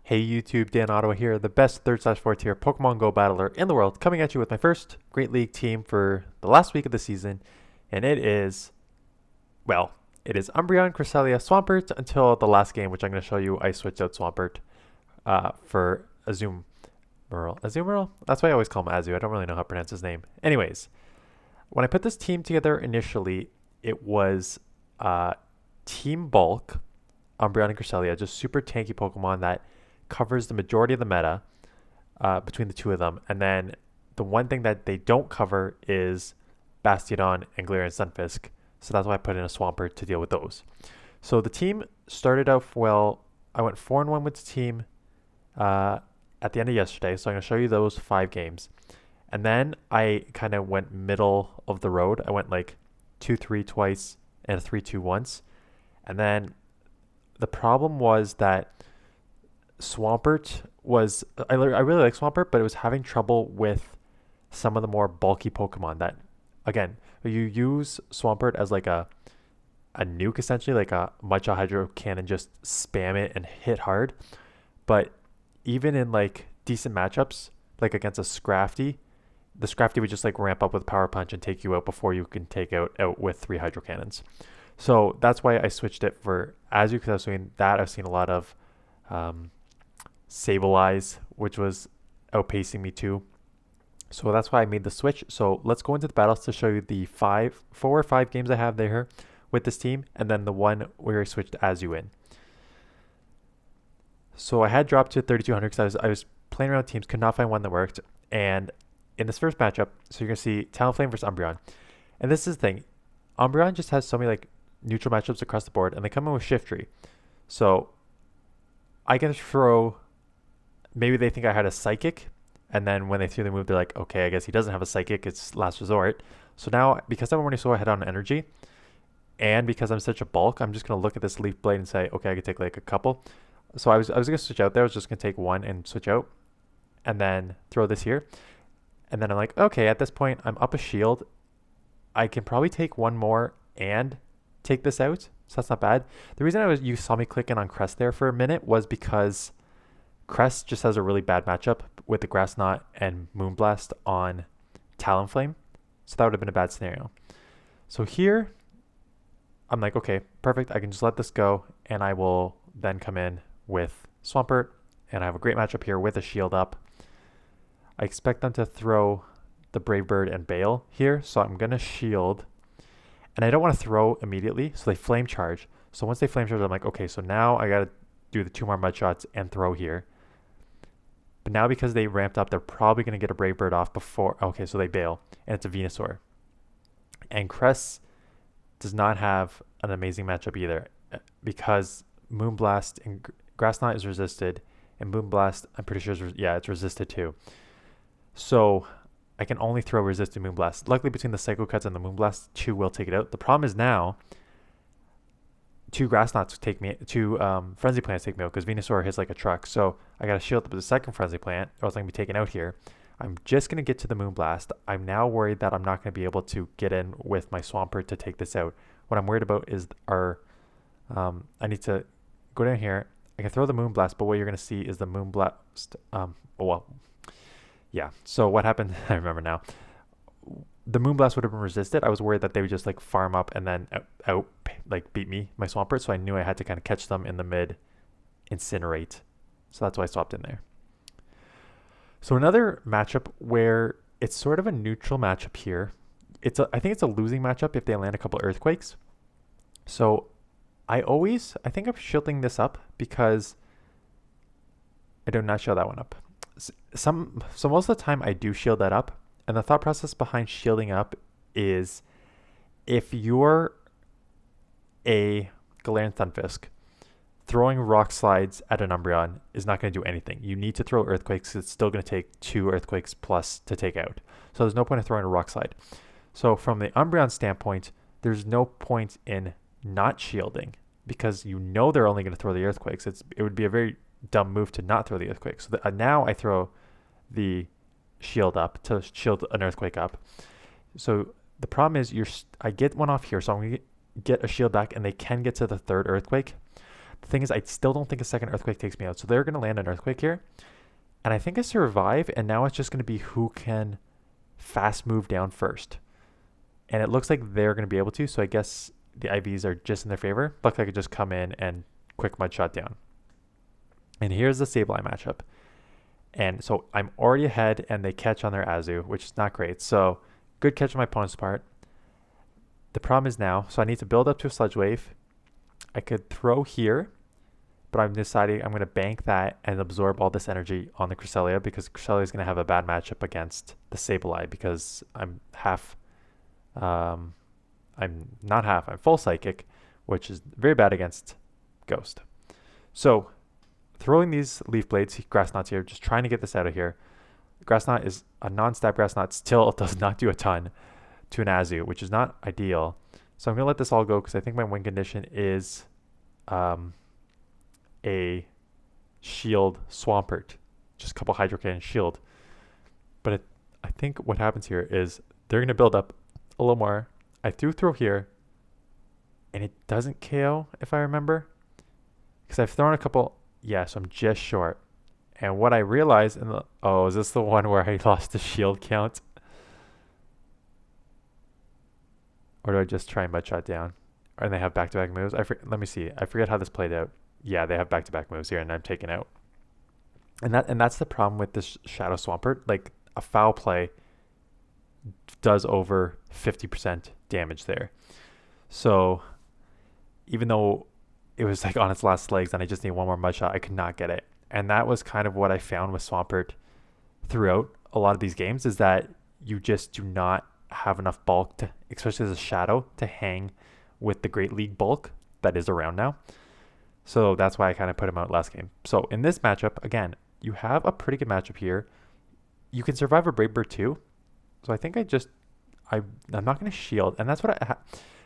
Hey YouTube, Dan Ottawa here, the best 3rd/4th tier Pokemon Go battler in the world, coming at you with my first Great League team for the last week of the season, and it is Umbreon, Cresselia, Swampert until the last game, which I'm going to show you. I switched out Swampert for Azumarill. Azumarill? That's why I always call him Azu. I don't really know how to pronounce his name. Anyways, when I put this team together initially, it was Team Bulk, Umbreon and Cresselia, just super tanky Pokemon that covers the majority of the meta between the two of them. And then the one thing that they don't cover is Bastiodon and Galarian Stunfisk. So that's why I put in a Swampert to deal with those. So the team started off well. I went 4-1 with the team at the end of yesterday. So I'm going to show you those 5 games. And then I kind of went middle of the road. I went like 2-3 twice and 3-2 once. And then the problem was that Swampert was, I really like Swampert, but it was having trouble with some of the more bulky Pokemon that, again, you use Swampert as like a nuke essentially, like a Matcha Hydro Cannon, just spam it and hit hard. But even in like decent matchups, like against a Scrafty, the Scrafty would just like ramp up with Power Punch and take you out before you can take out with 3 Hydro Cannons. So that's why I switched it for Azu, because I was doing that. I've seen a lot of Sableye, which was outpacing me too. So that's why I made the switch. So let's go into the battles to show you the 4 or 5 games I have there with this team, and then the one where I switched Azu in. So I had dropped to 3200 because I was playing around teams, could not find one that worked. And in this first matchup, so you're going to see Talonflame versus Umbreon. And this is the thing. Umbreon just has so many like neutral matchups across the board, and they come in with Shiftry. So I can throw, maybe they think I had a Psychic, and then when they threw the move, they're like, okay, I guess he doesn't have a Psychic, it's last resort. So now, because I'm already so ahead on energy, and because I'm such a bulk, I'm just going to look at this Leaf Blade and say, okay, I could take like a couple. So I was going to switch out there. I was just going to take one and switch out, and then throw this here. And then I'm like, okay, at this point, I'm up a shield. I can probably take one more and take this out. So that's not bad. The reason you saw me clicking on Crest there for a minute was because Crest just has a really bad matchup with the Grass Knot and Moonblast on Talonflame. So that would have been a bad scenario. So here, I'm like, okay, perfect. I can just let this go, and I will then come in with Swampert, and I have a great matchup here with a shield up. I expect them to throw the Brave Bird and Bale here, so I'm going to shield. And I don't want to throw immediately, so they Flame Charge. So once they Flame Charge, I'm like, okay, so now I got to do the 2 more Mud Shots and throw here. But now because they ramped up, they're probably going to get a Brave Bird off before. Okay, so they bail, and it's a Venusaur. And Crest does not have an amazing matchup either, because Moonblast and Grass Knot is resisted, and Moonblast, I'm pretty sure, it's resisted too. So I can only throw resisted Moonblast. Luckily, between the Psycho Cuts and the Moonblast, 2 will take it out. The problem is now, 2 Grass Knots take me, 2 Frenzy Plants take me out, because Venusaur hits like a truck. So I got to shield up the second Frenzy Plant, or else I'm going to be taken out here. I'm just going to get to the Moonblast. I'm now worried that I'm not going to be able to get in with my Swampert to take this out. What I'm worried about is I need to go down here. I can throw the Moonblast, but what you're going to see is the Moonblast, yeah. So what happened, I remember now. The Moonblast would have been resisted. I was worried that they would just like farm up and then beat me, my Swampert. So I knew I had to kind of catch them in the mid, Incinerate. So that's why I swapped in there. So another matchup where it's sort of a neutral matchup here. I think it's a losing matchup if they land a couple Earthquakes. So I think I'm shielding this up because I do not shield that one up. So most of the time I do shield that up, and the thought process behind shielding up is if you're a Galarian Stunfisk, throwing Rock Slides at an Umbreon is not going to do anything. You need to throw Earthquakes. It's still going to take 2 Earthquakes plus to take out. So there's no point in throwing a Rock Slide. So from the Umbreon standpoint, there's no point in not shielding, because you know they're only going to throw the Earthquakes. It would be a very dumb move to not throw the Earthquake. So now I throw the shield up to shield an Earthquake up. So the problem is I get one off here, so I'm going to get a shield back, and they can get to the 3rd Earthquake. The thing is, I still don't think a second Earthquake takes me out. So they're going to land an Earthquake here. And I think I survive, and now it's just going to be who can fast move down first. And it looks like they're going to be able to, so I guess the IVs are just in their favor. Luckily, I could just come in and quick mud shot down. And here's the Sableye matchup. And so I'm already ahead, and they catch on their Azu, which is not great. So good catch on my opponent's part. The problem is now, so I need to build up to a Sludge Wave. I could throw here, but I'm deciding I'm going to bank that and absorb all this energy on the Cresselia, because Cresselia is going to have a bad matchup against the Sableye, because I'm full Psychic, which is very bad against Ghost. So throwing these Leaf Blades, Grass Knots here, just trying to get this out of here. Grass Knot is a non-stab Grass Knot, still does not do a ton to an Azu, which is not ideal. So I'm going to let this all go because I think my win condition is a shield Swampert, just a couple Hydro Cannon shield. But I think what happens here is they're going to build up a little more. I throw here, and it doesn't KO if I remember, because I've thrown a couple. Yeah, so I'm just short. And what I realized is this the one where I lost the shield count? Or do I just try and mud shot down? And they have back-to-back moves? Let me see. I forget how this played out. Yeah, they have back-to-back moves here, and I'm taken out. And that's the problem with this Shadow Swampert. Like, a foul play does over 50% damage there. So even though it was like on its last legs and I just need one more mud shot, I could not get it. And that was kind of what I found with Swampert throughout a lot of these games, is that you just do not have enough bulk to, especially as a shadow, to hang with the Great League bulk that is around now. So that's why I kind of put him out last game. So in this matchup, again, you have a pretty good matchup here. You can survive a Brave Bird too. So I think I'm not going to shield. And that's what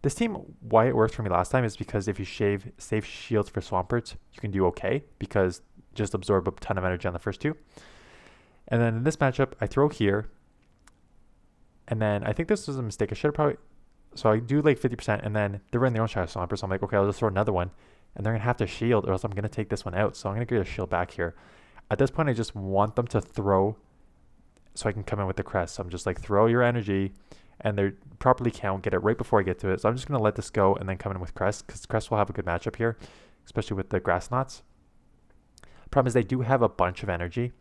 this team, why it worked for me last time is because if you save shields for Swamperts, you can do okay, because just absorb a ton of energy on the first two. And then in this matchup, I throw here. And then I think this was a mistake. I should have probably... So I do like 50%, and then they're running their own Shadow Swampert. So I'm like, okay, I'll just throw another one. And they're going to have to shield, or else I'm going to take this one out. So I'm going to get a shield back here. At this point, I just want them to throw so I can come in with the crest. So I'm just like, throw your energy, and they properly count, get it right before I get to it. So I'm just going to let this go and then come in with crest, because crest will have a good matchup here, especially with the Grass Knots. Problem is they do have a bunch of energy,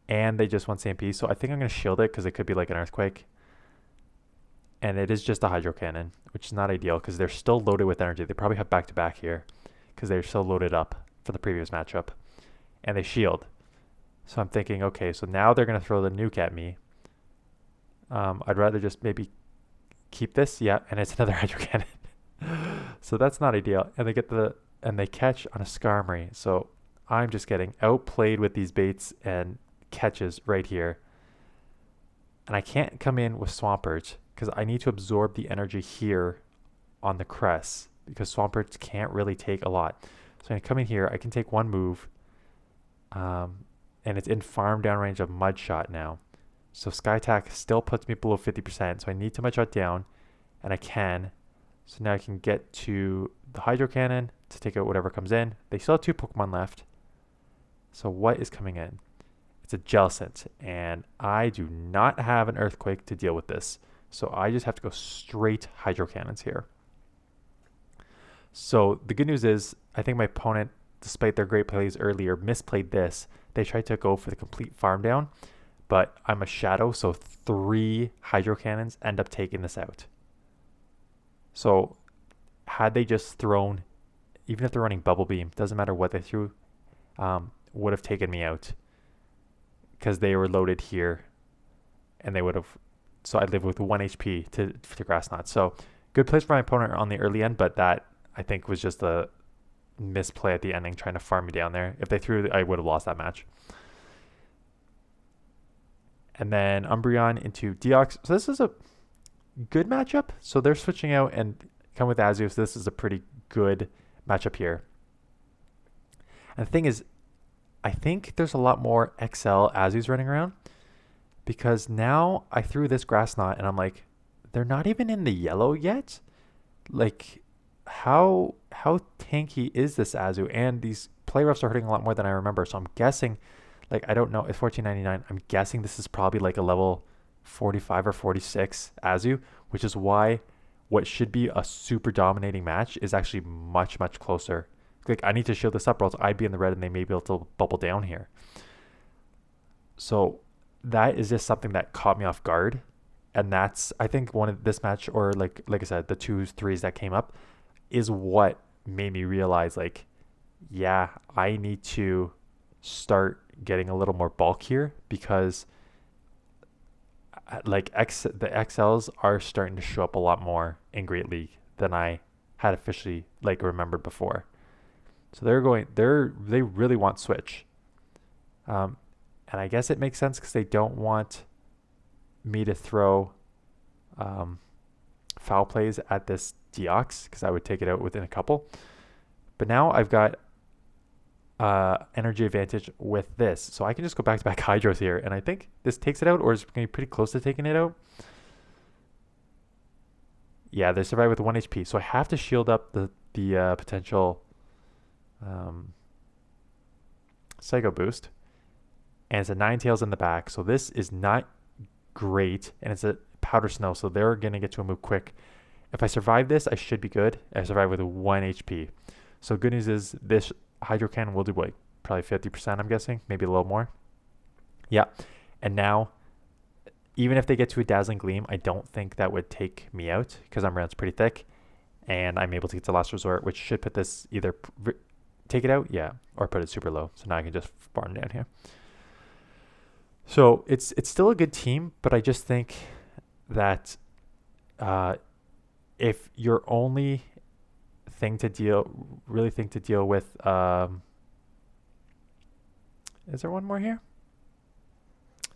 and they just want CMP. So I think I'm going to shield it, because it could be like an Earthquake. And it is just a Hydro Cannon, which is not ideal, because they're still loaded with energy. They probably have back-to-back here, because they're still loaded up for the previous matchup. And they shield. So I'm thinking, okay, so now they're going to throw the nuke at me. I'd rather just maybe keep this. Yeah, and it's another Hydro Cannon. So that's not ideal. And they catch on a Skarmory. So I'm just getting outplayed with these baits and catches right here. And I can't come in with Swampert, because I need to absorb the energy here on the crest, because Swamperts can't really take a lot. So I come in here, I can take one move, and it's in farm down range of Mud Shot now. So Sky Attack still puts me below 50%, so I need to Mud Shot down, and I can. So now I can get to the Hydro Cannon to take out whatever comes in. They still have 2 Pokemon left. So what is coming in? It's a Jellicent, and I do not have an Earthquake to deal with this. So I just have to go straight Hydro Cannons here. So the good news is, I think my opponent, despite their great plays earlier, misplayed this. They tried to go for the complete farm down, but I'm a Shadow, so 3 Hydro Cannons end up taking this out. So had they just thrown, even if they're running Bubble Beam, doesn't matter what they threw, would have taken me out, because they were loaded here, and they would have... So I live with 1 HP to Grass Knot. So good plays for my opponent on the early end, but that I think was just a misplay at the ending, trying to farm me down there. If they threw, I would have lost that match. And then Umbreon into Deox. So this is a good matchup. So they're switching out and come with Azu. So this is a pretty good matchup here. And the thing is, I think there's a lot more XL Azus running around, because now I threw this Grass Knot and I'm like, they're not even in the yellow yet. Like, how tanky is this Azu? And these play roughs are hurting a lot more than I remember. So I'm guessing, like, I don't know, it's 1499. I'm guessing this is probably like a level 45 or 46 Azu, which is why what should be a super dominating match is actually much, much closer. Like, I need to shield this up or else I'd be in the red and they may be able to bubble down here. So that is just something that caught me off guard. And that's, I think, one of this match, or like I said, the 2s, 3s that came up, is what made me realize, like, yeah, I need to start getting a little more bulk here because like the XLs are starting to show up a lot more in Great League than I had officially like remembered before. So they really want Switch. And I guess it makes sense because they don't want me to throw foul plays at this Deox because I would take it out within a couple. But now I've got energy advantage with this. So I can just go back to back Hydros here. And I think this takes it out, or is going to be pretty close to taking it out. Yeah, they survive with 1 HP. So I have to shield up the potential Psycho Boost. And it's a Ninetales in the back. So this is not great. And it's a Powder Snow. So they're going to get to a move quick. If I survive this, I should be good. I survive with 1 HP. So good news is this Hydro Cannon will do like probably 50%, I'm guessing. Maybe a little more. Yeah. And now, even if they get to a Dazzling Gleam, I don't think that would take me out because Umbreon's pretty thick. And I'm able to get to Last Resort, which should put this either take it out, yeah, or put it super low. So now I can just farm down here. So it's still a good team, but I just think that if your only really think to deal with, is there one more here?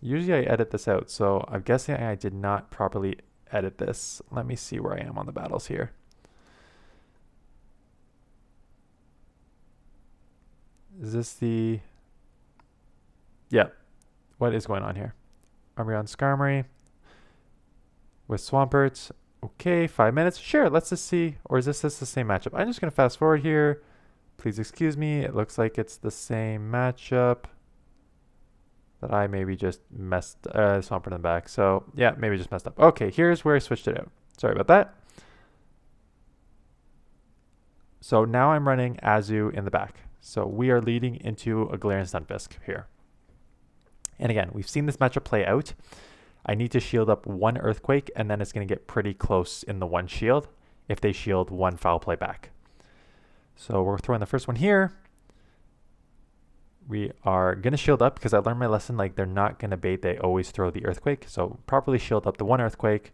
Usually I edit this out, so I'm guessing I did not properly edit this. Let me see where I am on the battles here. Is this the... Yeah. What is going on here? Umbreon Skarmory with Swampert. Okay, 5 minutes. Sure, let's just see. Or is this the same matchup? I'm just going to fast forward here. Please excuse me. It looks like it's the same matchup that I maybe just messed Swampert in the back. So, yeah, maybe just messed up. Okay, here's where I switched it out. Sorry about that. So now I'm running Azu in the back. So we are leading into a Galarian Stunfisk here. And again, we've seen this matchup play out. I need to shield up 1 Earthquake, and then it's going to get pretty close in the 1 shield if they shield 1 foul play back. So we're throwing the first one here. We are going to shield up because I learned my lesson. Like, they're not going to bait. They always throw the Earthquake. So properly shield up the 1 Earthquake.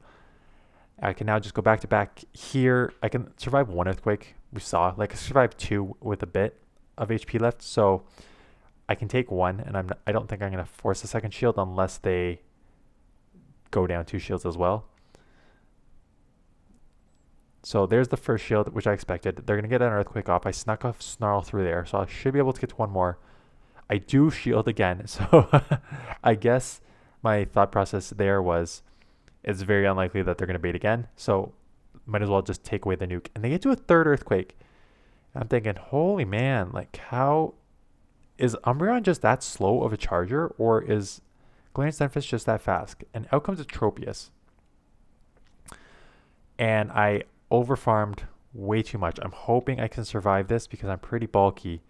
I can now just go back to back here. I can survive 1 Earthquake. We saw, like, I survived 2 with a bit of HP left. So I can take 1, and I don't think I'm going to force a second shield unless they go down 2 shields as well. So there's the first shield, which I expected. They're going to get an Earthquake off. I snuck a Snarl through there, so I should be able to get to 1 more. I do shield again, so I guess my thought process there was it's very unlikely that they're going to bait again, so might as well just take away the nuke. And they get to a 3rd Earthquake. And I'm thinking, holy man, like, how is Umbreon just that slow of a charger, or is Galarian Stunfisk just that fast? And out comes a Tropius. And I overfarmed way too much. I'm hoping I can survive this because I'm pretty bulky,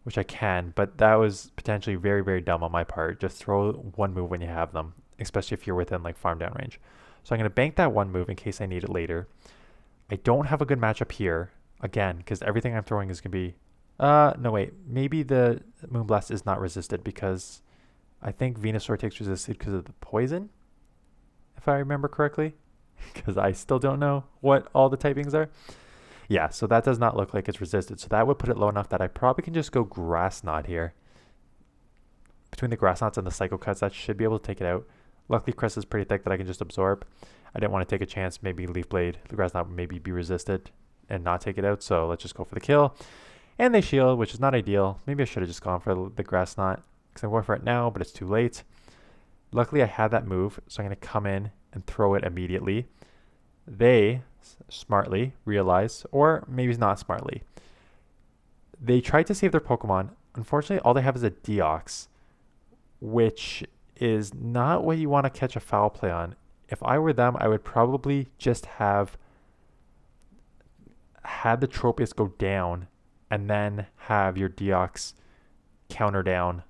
which I can, but that was potentially very, very dumb on my part. Just throw 1 move when you have them, especially if you're within like farm down range. So I'm going to bank that 1 move in case I need it later. I don't have a good matchup here, again, because everything I'm throwing is going to be... no, wait. Maybe the Moonblast is not resisted because I think Venusaur takes resisted because of the poison, if I remember correctly, because I still don't know what all the typings are. Yeah, so that does not look like it's resisted. So that would put it low enough that I probably can just go Grass Knot here. Between the Grass Knots and the Psycho Cuts, that should be able to take it out. Luckily, Crest is pretty thick that I can just absorb. I didn't want to take a chance. Maybe Leaf Blade, the Grass Knot, maybe be resisted and not take it out. So let's just go for the kill. And they shield, which is not ideal. Maybe I should have just gone for the Grass Knot because I'm going for it now, but it's too late. Luckily, I had that move, so I'm going to come in and throw it immediately. They smartly realize, or maybe not smartly, they tried to save their Pokemon. Unfortunately, all they have is a Deox, which is not what you want to catch a foul play on. If I were them, I would probably just have had the Tropius go down and then have your Deox counter down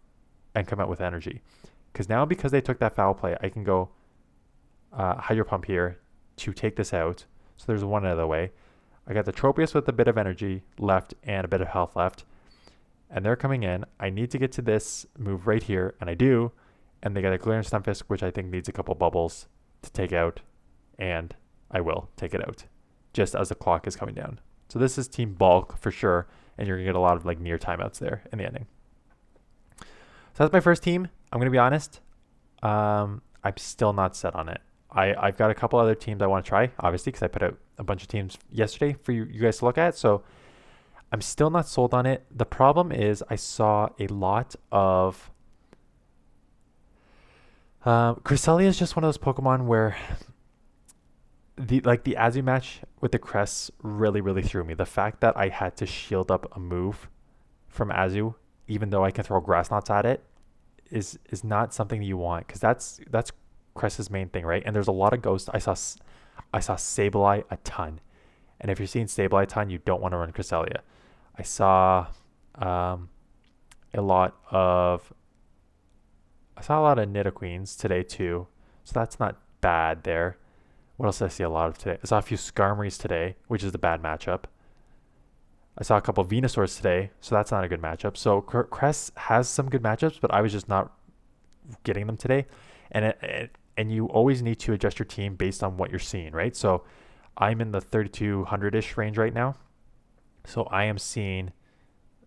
and come out with energy. Because now, because they took that foul play, I can go Hydro Pump here to take this out. So there's one out of the way. I got the Tropius with a bit of energy left and a bit of health left. And they're coming in. I need to get to this move right here, and I do. And they got a Galarian Stunfisk, which I think needs a couple bubbles to take out. And I will take it out just as the clock is coming down. So this is Team Bulk for sure. And you're going to get a lot of like near timeouts there in the ending. So that's my first team. I'm going to be honest. I'm still not set on it. I've got a couple other teams I want to try, obviously, because I put out a bunch of teams yesterday for you guys to look at. So I'm still not sold on it. The problem is I saw a lot of... Cresselia is just one of those Pokemon where the Azu match with the Cress really threw me. The fact that I had to shield up a move from Azu, even though I can throw Grass Knots at it, is not something that you want, because that's Cress's main thing, right? And there's a lot of Ghosts. I saw Sableye a ton, and if you're seeing Sableye a ton, you don't want to run Cresselia. I saw a lot of Nidoqueens today too, so that's not bad there. What else did I see a lot of today? I saw a few Skarmories today, which is the bad matchup. I saw a couple of Venusaurs today, so that's not a good matchup. So Cress has some good matchups, but I was just not getting them today. And you always need to adjust your team based on what you're seeing, right? So I'm in the 3,200-ish range right now. So I am seeing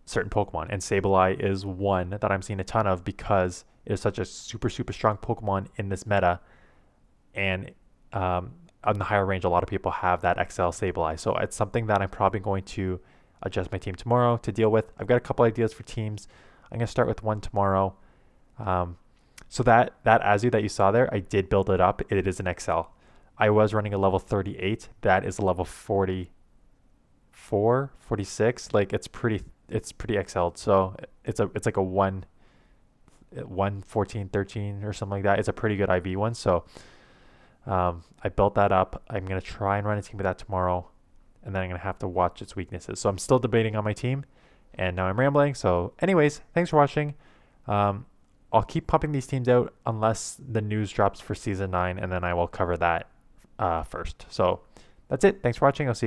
certain Pokemon, and Sableye is one that I'm seeing a ton of because it is such a super strong Pokemon in this meta. And on the higher range, a lot of people have that XL Sableye. So it's something that I'm probably going to adjust my team tomorrow to deal with. I've got a couple ideas for teams. I'm going to start with one tomorrow. So that Azu that you saw there, I did build it up. It is an XL. I was running a level 38. That is a level 44, 46. Like it's pretty XL'd. So it's like a 114, 13 or something like that. It's a pretty good IV one. So I built that up. I'm going to try and run a team with that tomorrow. And then I'm going to have to watch its weaknesses. So I'm still debating on my team. And now I'm rambling. So anyways, thanks for watching. I'll keep pumping these teams out unless the news drops for Season 9. And then I will cover that first. So that's it. Thanks for watching. I'll see you.